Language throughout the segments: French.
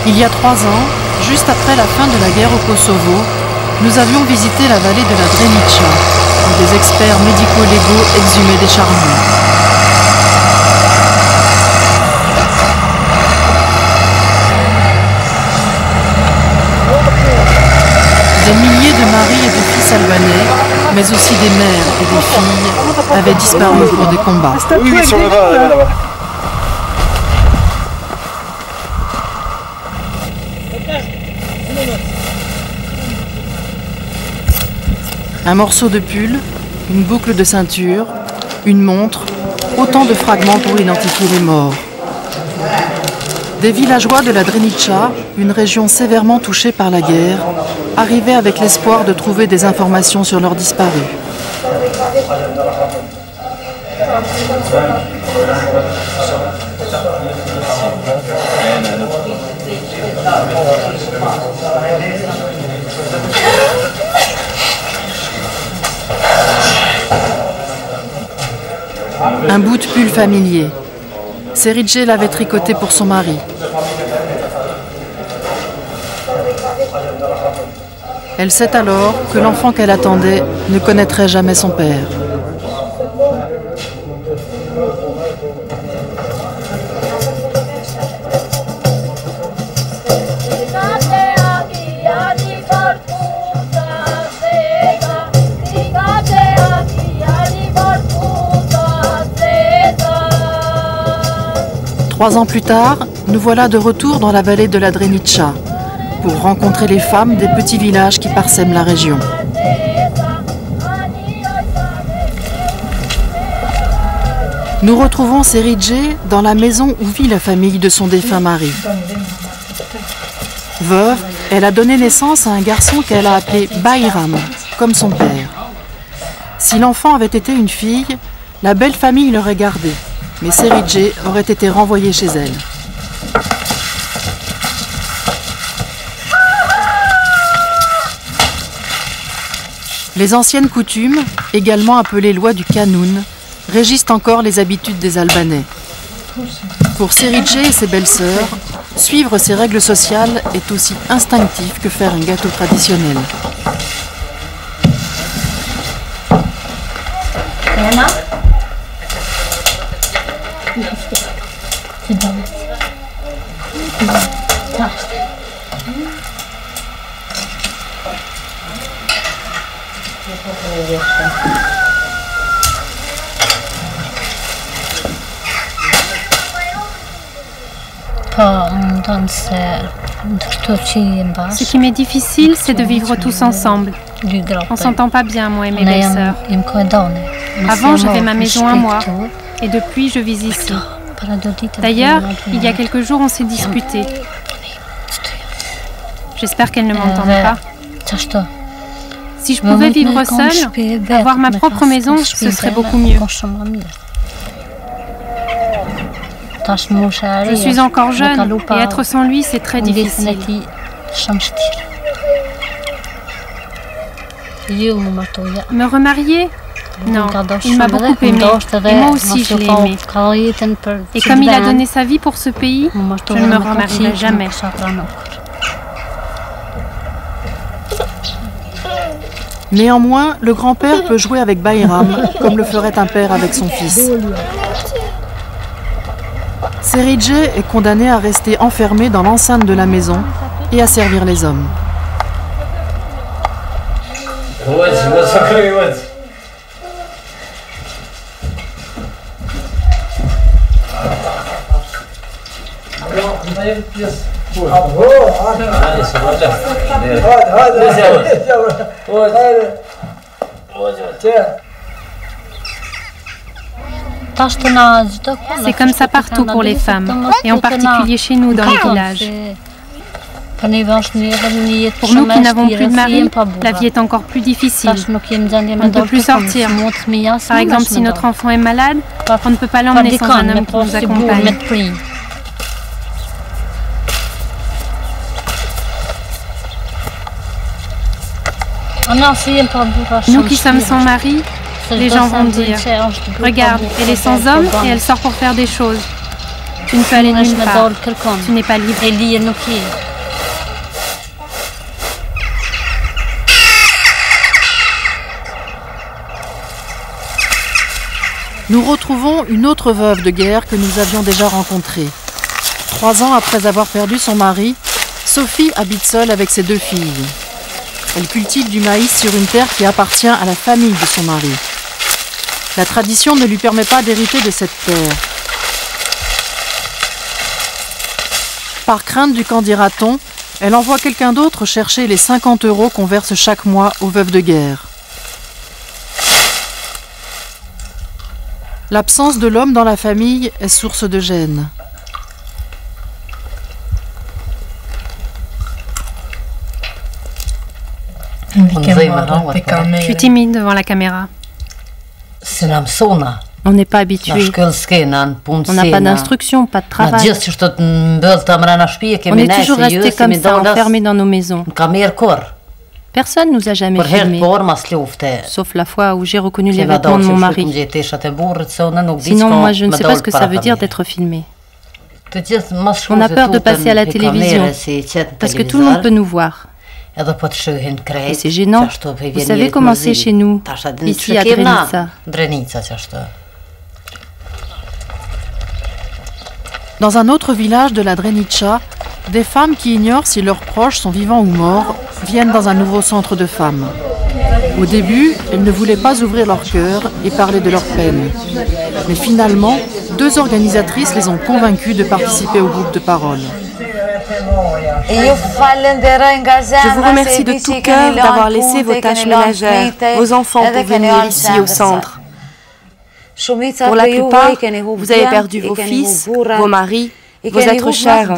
Il y a 3 ans, juste après la fin de la guerre au Kosovo, nous avions visité la vallée de la Drenica, où des experts médico-légaux exhumaient des charniers. Des milliers de maris et de fils albanais, mais aussi des mères et des filles, avaient disparu au cours des combats. Oui, sur le bas, là-bas. Un morceau de pull, une boucle de ceinture, une montre, autant de fragments pour identifier les morts. Des villageois de la Drenica, une région sévèrement touchée par la guerre, arrivaient avec l'espoir de trouver des informations sur leurs disparus. Un bout de pull familier. Serice l'avait tricoté pour son mari. Elle sait alors que l'enfant qu'elle attendait ne connaîtrait jamais son père. Trois ans plus tard, nous voilà de retour dans la vallée de la Drenica pour rencontrer les femmes des petits villages qui parsèment la région. Nous retrouvons Serice dans la maison où vit la famille de son défunt mari. Veuve, elle a donné naissance à un garçon qu'elle a appelé Bayram, comme son père. Si l'enfant avait été une fille, la belle famille l'aurait gardé. Mais Serice aurait été renvoyée chez elle. Les anciennes coutumes, également appelées loi du Kanun, régissent encore les habitudes des Albanais. Pour Serice et ses belles-sœurs, suivre ces règles sociales est aussi instinctif que faire un gâteau traditionnel. Ce qui m'est difficile, c'est de vivre tous ensemble. On s'entend pas bien, moi et mes belles-sœurs. Avant, j'avais ma maison à moi, et depuis, je vis ici. D'ailleurs, il y a quelques jours, on s'est disputé. J'espère qu'elle ne m'entendra pas. Si je pouvais vivre seule, avoir ma propre maison, ce serait beaucoup mieux. Je suis encore jeune, et être sans lui, c'est très difficile. Me remarier ? Non, il m'a beaucoup aimé, et moi aussi je l'ai aimé. Et comme il a donné sa vie pour ce pays, je ne me remarierai jamais. Néanmoins, le grand-père peut jouer avec Bayram, comme le ferait un père avec son fils. Serice est condamné à rester enfermé dans l'enceinte de la maison et à servir les hommes. C'est comme ça partout pour les femmes, et en particulier chez nous dans les villages. Pour nous qui n'avons plus de mari, la vie est encore plus difficile. On ne peut plus sortir. Par exemple, si notre enfant est malade, on ne peut pas l'emmener sans un homme qui nous accompagne. Nous qui sommes sans mari, les gens vont dire « Regarde, elle est sans homme et elle sort pour faire des choses. » Tu ne peux aller nulle part. Tu n'es pas libre. Nous retrouvons une autre veuve de guerre que nous avions déjà rencontrée. 3 ans après avoir perdu son mari, Sophie habite seule avec ses 2 filles. Elle cultive du maïs sur une terre qui appartient à la famille de son mari. La tradition ne lui permet pas d'hériter de cette terre. Par crainte du qu'en dira-t-on, elle envoie quelqu'un d'autre chercher les 50 € qu'on verse chaque mois aux veuves de guerre. L'absence de l'homme dans la famille est source de gêne. Je suis timide devant la caméra. On n'est pas habitué. On n'a pas d'instruction, pas de travail. On est toujours resté comme ça, enfermés dans nos maisons. Personne nous a jamais filmés, sauf la fois où j'ai reconnu les vêtements de mon mari. Sinon, moi, je ne sais pas ce que ça veut dire d'être filmé. On a peur de passer à la télévision, parce que tout le monde peut nous voir. Et c'est gênant. Vous savez comment c'est chez nous, ici à Drenica. Dans un autre village de la Drenica, des femmes qui ignorent si leurs proches sont vivants ou morts viennent dans un nouveau centre de femmes. Au début, elles ne voulaient pas ouvrir leur cœur et parler de leur peine. Mais finalement, 2 organisatrices les ont convaincues de participer au groupe de parole. Je vous remercie de tout cœur d'avoir laissé vos tâches ménagères, vos enfants pour venir ici au centre. Pour la plupart, vous avez perdu vos fils, vos maris, vos êtres chers.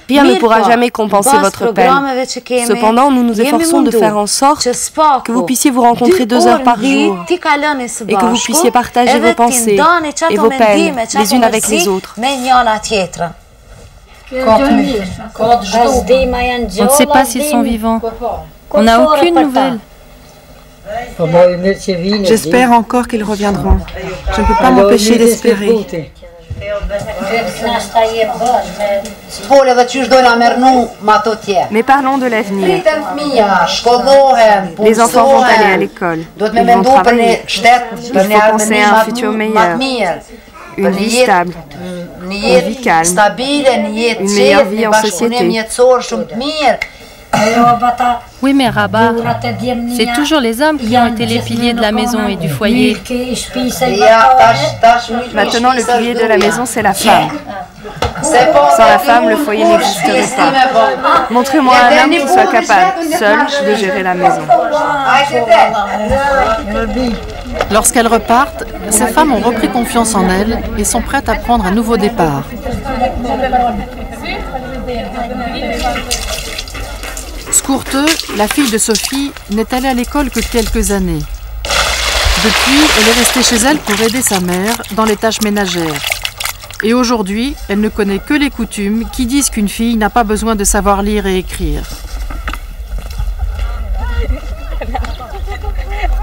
Rien ne pourra jamais compenser votre peine. Cependant, nous nous efforçons de faire en sorte que vous puissiez vous rencontrer 2 heures par jour et que vous puissiez partager vos pensées et vos peines les unes avec les autres. On ne sait pas s'ils sont vivants. On n'a aucune nouvelle. J'espère encore qu'ils reviendront. Je ne peux pas m'empêcher d'espérer. Mais parlons de l'avenir. Les enfants vont aller à l'école. Ils vont travailler. Il faut penser à un futur meilleur. Une vie stable. Une vie calme. Une meilleure vie en société. Oui, mais Rabat, c'est toujours les hommes qui ont été les piliers de la maison et du foyer. Maintenant, le pilier de la maison, c'est la femme. Sans la femme, le foyer n'existerait pas. Montrez-moi un homme qui soit capable, seul, de gérer la maison. Lorsqu'elles repartent, ces femmes ont repris confiance en elles et sont prêtes à prendre un nouveau départ. Skurte, la fille de Sophie, n'est allée à l'école que quelques années. Depuis, elle est restée chez elle pour aider sa mère dans les tâches ménagères. Et aujourd'hui, elle ne connaît que les coutumes qui disent qu'une fille n'a pas besoin de savoir lire et écrire.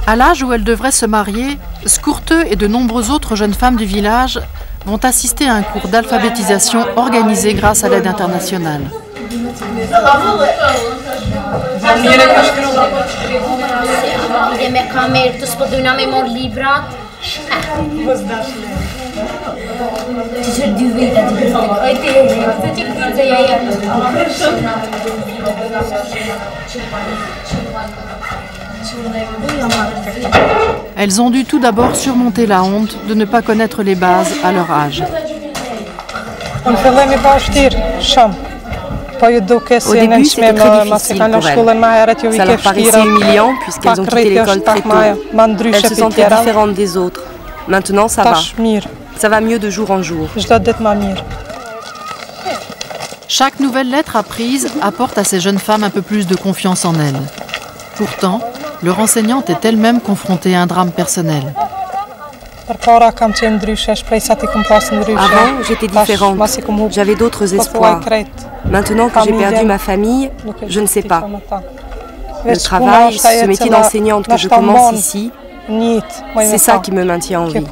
À l'âge où elle devrait se marier, Skurte et de nombreuses autres jeunes femmes du village vont assister à un cours d'alphabétisation organisé grâce à l'aide internationale. Elles ont dû tout d'abord surmonter la honte de ne pas connaître les bases à leur âge. Au début, c'était très difficile pour elles. Ça leur paraissait humiliant puisqu'elles ont quitté l'école très tôt. Elles se sentaient différentes des autres. Maintenant, ça va. Ça va mieux de jour en jour. Chaque nouvelle lettre apprise apporte à ces jeunes femmes un peu plus de confiance en elles. Pourtant, leur enseignante est elle-même confrontée à un drame personnel. Avant, j'étais différente. J'avais d'autres espoirs. Maintenant que j'ai perdu ma famille, je ne sais pas. Le travail, ce métier d'enseignante que je commence ici, C'est ça qui me maintient en vie.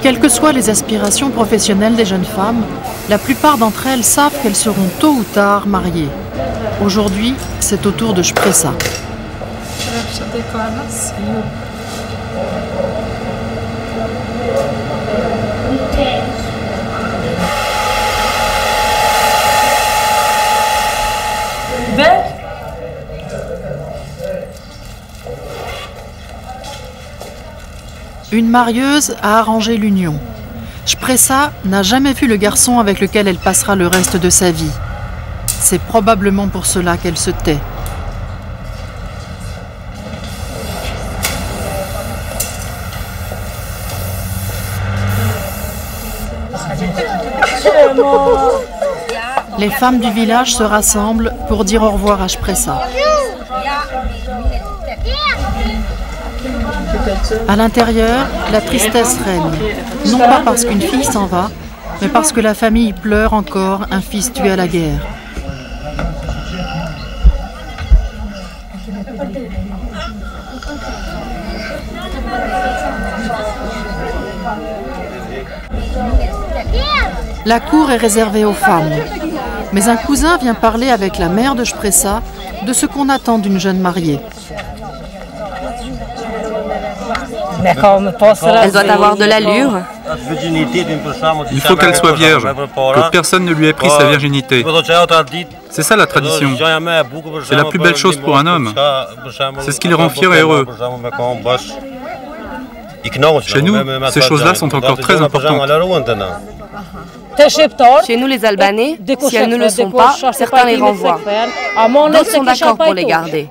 Quelles que soient les aspirations professionnelles des jeunes femmes, la plupart d'entre elles savent qu'elles seront tôt ou tard mariées. Aujourd'hui, c'est au tour de Shpresa. Une marieuse a arrangé l'union. Shpresa n'a jamais vu le garçon avec lequel elle passera le reste de sa vie. C'est probablement pour cela qu'elle se tait. Les femmes du village se rassemblent pour dire au revoir à Shpresa. À l'intérieur, la tristesse règne, non pas parce qu'une fille s'en va, mais parce que la famille pleure encore un fils tué à la guerre. La cour est réservée aux femmes, mais un cousin vient parler avec la mère de Shpresa de ce qu'on attend d'une jeune mariée. Elle doit avoir de l'allure. Il faut qu'elle soit vierge, que personne ne lui ait pris sa virginité. C'est ça la tradition. C'est la plus belle chose pour un homme. C'est ce qui le rend fier et heureux. Chez nous, ces choses-là sont encore très importantes. Chez nous, les Albanais, si elles ne le sont pas, certains les renvoient. D'autres sont d'accord pour les garder.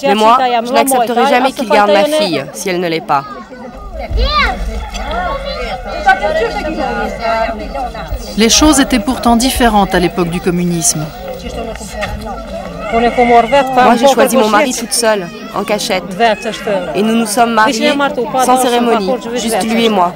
Mais moi, je n'accepterai jamais qu'ils gardent ma fille si elle ne l'est pas. Les choses étaient pourtant différentes à l'époque du communisme. Moi, j'ai choisi mon mari toute seule, en cachette. Et nous nous sommes mariés sans cérémonie, juste lui et moi.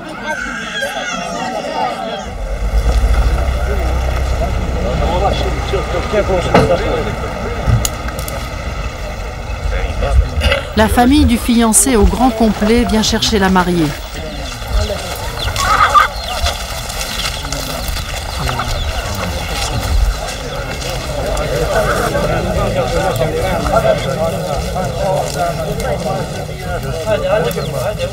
La famille du fiancé au grand complet vient chercher la mariée.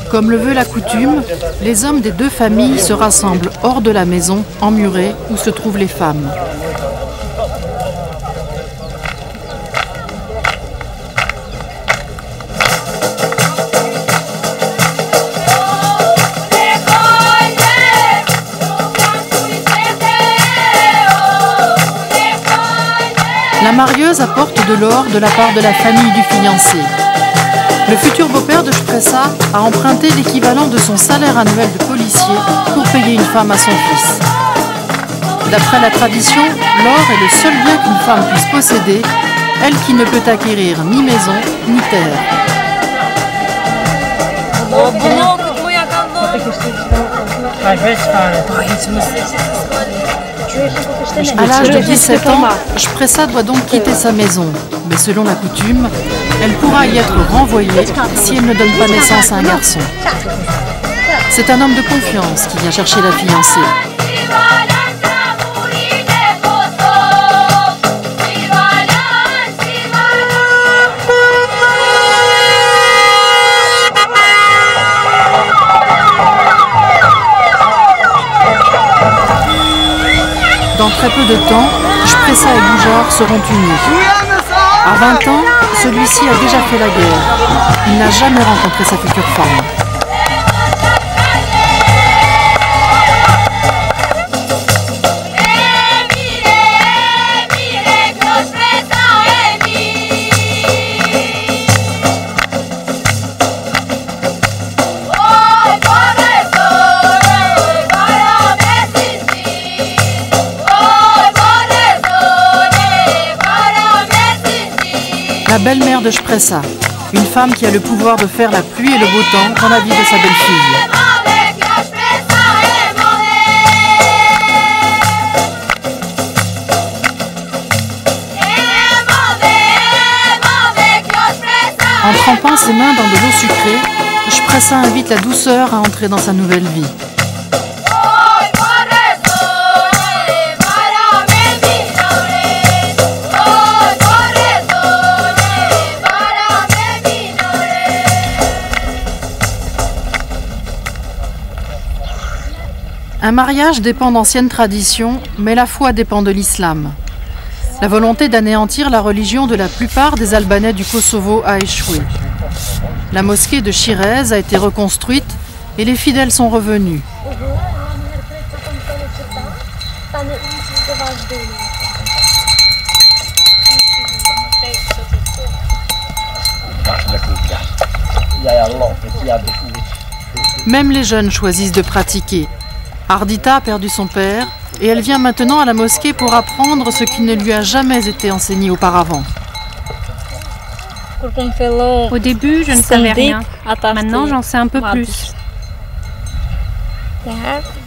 Comme le veut la coutume, les hommes des deux familles se rassemblent hors de la maison, emmurée, où se trouvent les femmes. La marieuse apporte de l'or de la part de la famille du fiancé. Le futur beau-père de Shpresa a emprunté l'équivalent de son salaire annuel de policier pour payer une femme à son fils. D'après la tradition, l'or est le seul bien qu'une femme puisse posséder, elle qui ne peut acquérir ni maison ni terre. À l'âge de 17 ans, Shpresa doit donc quitter sa maison. Mais selon la coutume, elle pourra y être renvoyée si elle ne donne pas naissance à un garçon. C'est un homme de confiance qui vient chercher la fiancée. Dans très peu de temps, Shpresa et Bujar seront unis. À 20 ans, celui-ci a déjà fait la guerre. Il n'a jamais rencontré sa future femme. La belle-mère de Shpresa, une femme qui a le pouvoir de faire la pluie et le beau temps dans la vie de sa belle-fille. En trempant ses mains dans de l'eau sucrée, Shpressa invite la douceur à entrer dans sa nouvelle vie. Un mariage dépend d'anciennes traditions, mais la foi dépend de l'islam. La volonté d'anéantir la religion de la plupart des Albanais du Kosovo a échoué. La mosquée de Shirez a été reconstruite et les fidèles sont revenus. Même les jeunes choisissent de pratiquer. Ardita a perdu son père et elle vient maintenant à la mosquée pour apprendre ce qui ne lui a jamais été enseigné auparavant. Au début, je ne savais rien. Maintenant, j'en sais un peu plus.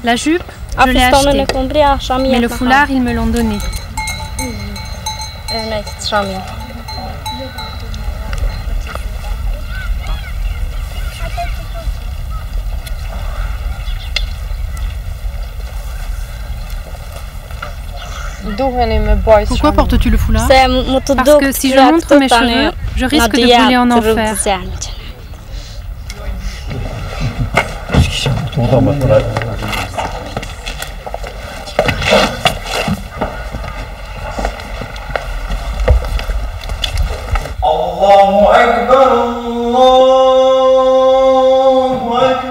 La jupe, je l'ai achetée. Mais le foulard, ils me l'ont donné. Pourquoi portes-tu le foulard? Parce que si je montre mes cheveux, je risque de brûler en enfer.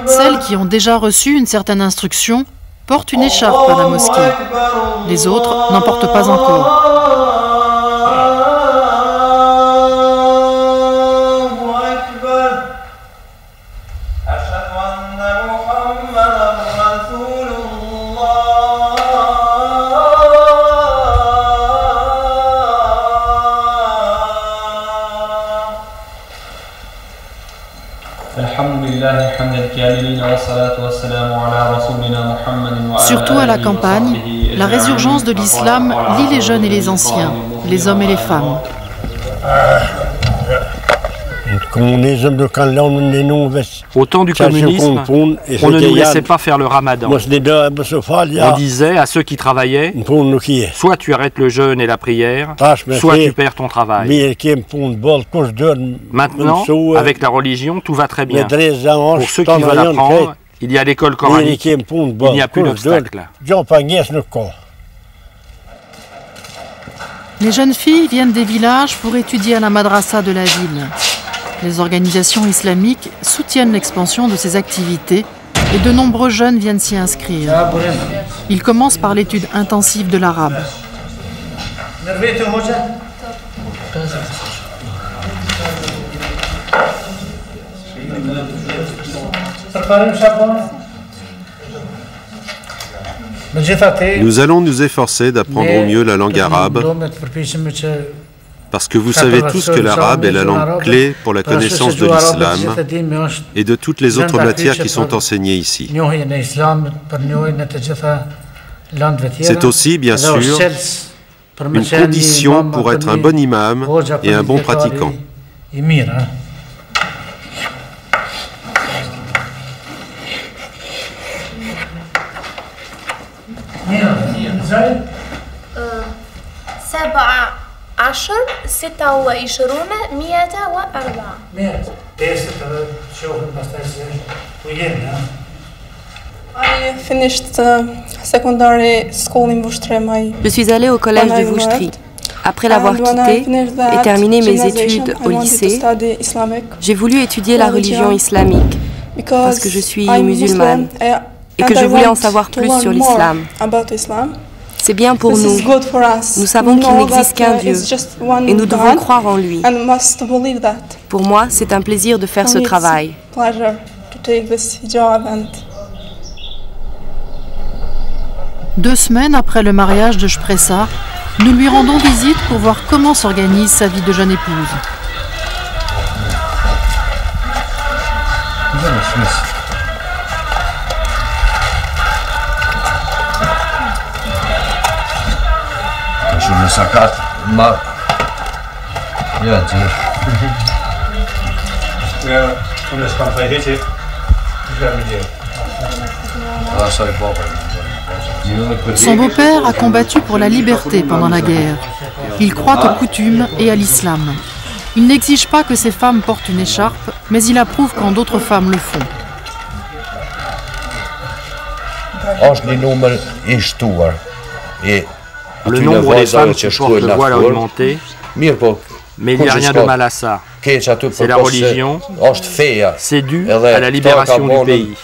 Celles qui ont déjà reçu une certaine instruction portent une écharpe à la mosquée. Les autres n'en portent pas encore. Surtout à la campagne, la résurgence de l'islam lie les jeunes et les anciens, les hommes et les femmes. Au temps du communisme, on ne nous laissait pas faire le ramadan. On disait à ceux qui travaillaient, soit tu arrêtes le jeûne et la prière, soit tu perds ton travail. Maintenant, avec la religion, tout va très bien. Pour ceux qui veulent apprendre, il y a l'école coranique, il n'y a plus d'obstacle. Les jeunes filles viennent des villages pour étudier à la madrasa de la ville. Les organisations islamiques soutiennent l'expansion de ces activités et de nombreux jeunes viennent s'y inscrire. Ils commencent par l'étude intensive de l'arabe. Nous allons nous efforcer d'apprendre au mieux la langue arabe, parce que vous savez tous que l'arabe est la langue clé pour la connaissance de l'islam et de toutes les autres matières qui sont enseignées ici. C'est aussi, bien sûr, une condition pour être un bon imam et un bon pratiquant. Je suis allée au collège de Vuštri. Après l'avoir quitté et terminé mes études au lycée, j'ai voulu étudier la religion islamique parce que je suis musulmane et que je voulais en savoir plus sur l'islam. C'est bien pour nous. Nous savons qu'il n'existe qu'un Dieu et nous devons croire en lui. Pour moi, c'est un plaisir de faire ce travail. 2 semaines après le mariage de Shpressa, nous lui rendons visite pour voir comment s'organise sa vie de jeune épouse. Son beau-père a combattu pour la liberté pendant la guerre. Il croit aux coutumes et à l'islam. Il n'exige pas que ces femmes portent une écharpe, mais il approuve quand d'autres femmes le font. Le nombre des femmes qui portent le voile a augmenté, mais il n'y a rien de mal à ça. C'est la religion, c'est dû à la libération du pays.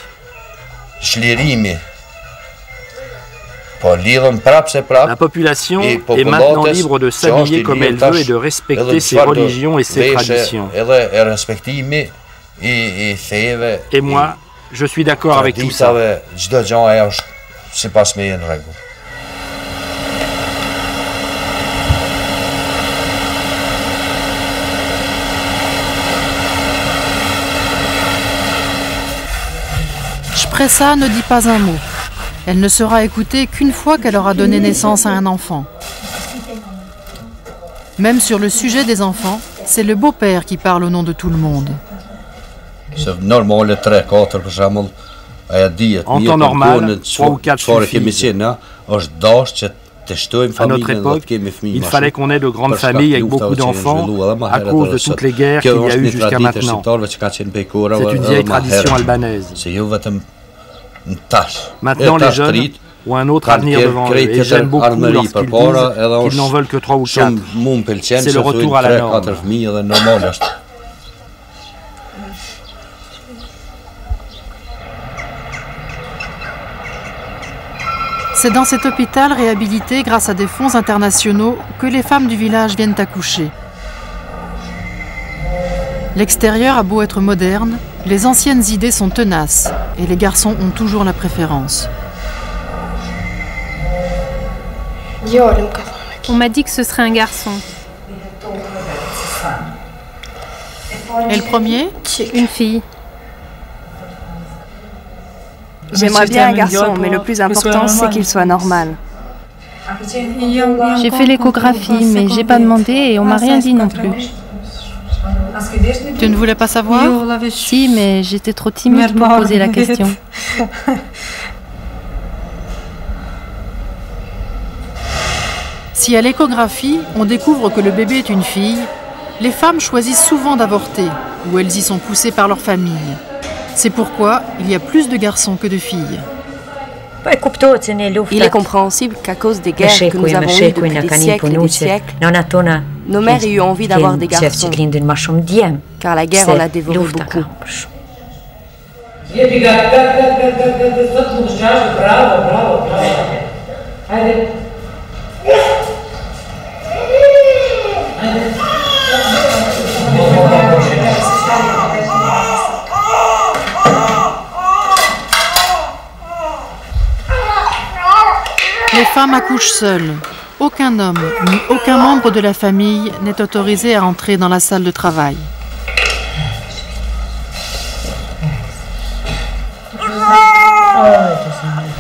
La population est maintenant libre de s'habiller comme elle veut et de respecter ses religions et ses traditions. Et moi, je suis d'accord avec tout ça. Shpresa ne dit pas un mot. Elle ne sera écoutée qu'une fois qu'elle aura donné naissance à un enfant. Même sur le sujet des enfants, c'est le beau-père qui parle au nom de tout le monde. En temps normal, 3 ou 4 suffisent. À notre époque, il fallait qu'on ait de grandes familles avec beaucoup d'enfants à cause de toutes les guerres qu'il y a eu jusqu'à maintenant. C'est une vieille tradition albanaise. Maintenant, les jeunes ont un autre avenir devant eux et j'aime beaucoup lorsqu'ils disent qu'ils n'en veulent que 3 ou 4. C'est le retour à la norme. C'est dans cet hôpital réhabilité grâce à des fonds internationaux que les femmes du village viennent accoucher. L'extérieur a beau être moderne, les anciennes idées sont tenaces et les garçons ont toujours la préférence. On m'a dit que ce serait un garçon. Et le premier? Une fille. J'aimerais bien un garçon, mais le plus important, c'est qu'il soit normal. J'ai fait l'échographie, mais j'ai pas demandé et on m'a rien dit non plus. Tu ne voulais pas savoir? Si, mais j'étais trop timide pour poser la question. Si à l'échographie, on découvre que le bébé est une fille, les femmes choisissent souvent d'avorter, ou elles y sont poussées par leur famille. C'est pourquoi il y a plus de garçons que de filles. Il est compréhensible qu'à cause des guerres que nous avons eues depuis des siècles et des siècles, nos mères aient eu envie d'avoir des garçons, car la guerre en a dévoré beaucoup. Les femmes accouchent seules. Aucun homme, ni aucun membre de la famille n'est autorisé à entrer dans la salle de travail.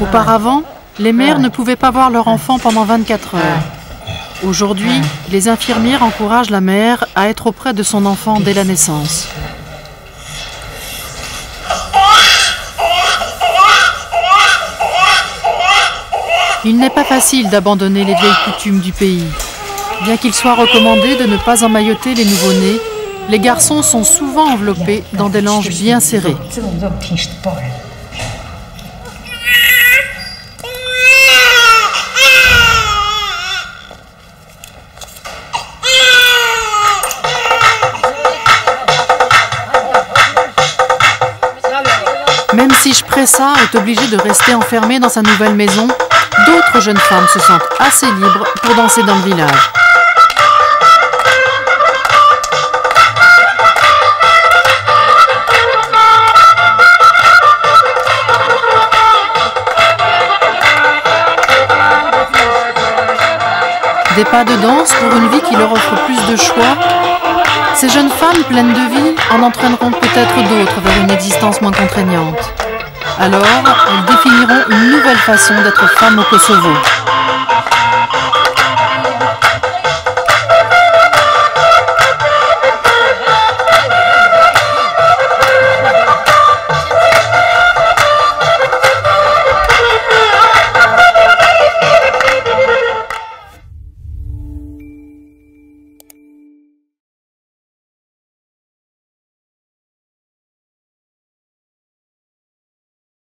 Auparavant, les mères ne pouvaient pas voir leur enfant pendant 24 heures. Aujourd'hui, les infirmières encouragent la mère à être auprès de son enfant dès la naissance. Il n'est pas facile d'abandonner les vieilles coutumes du pays. Bien qu'il soit recommandé de ne pas emmailloter les nouveau-nés, les garçons sont souvent enveloppés dans des langes bien serrées. Même si Shpresa est obligée de rester enfermée dans sa nouvelle maison, d'autres jeunes femmes se sentent assez libres pour danser dans le village. Des pas de danse pour une vie qui leur offre plus de choix. Ces jeunes femmes pleines de vie en entraîneront peut-être d'autres vers une existence moins contraignante. Alors, elles définiront une nouvelle façon d'être femme au Kosovo.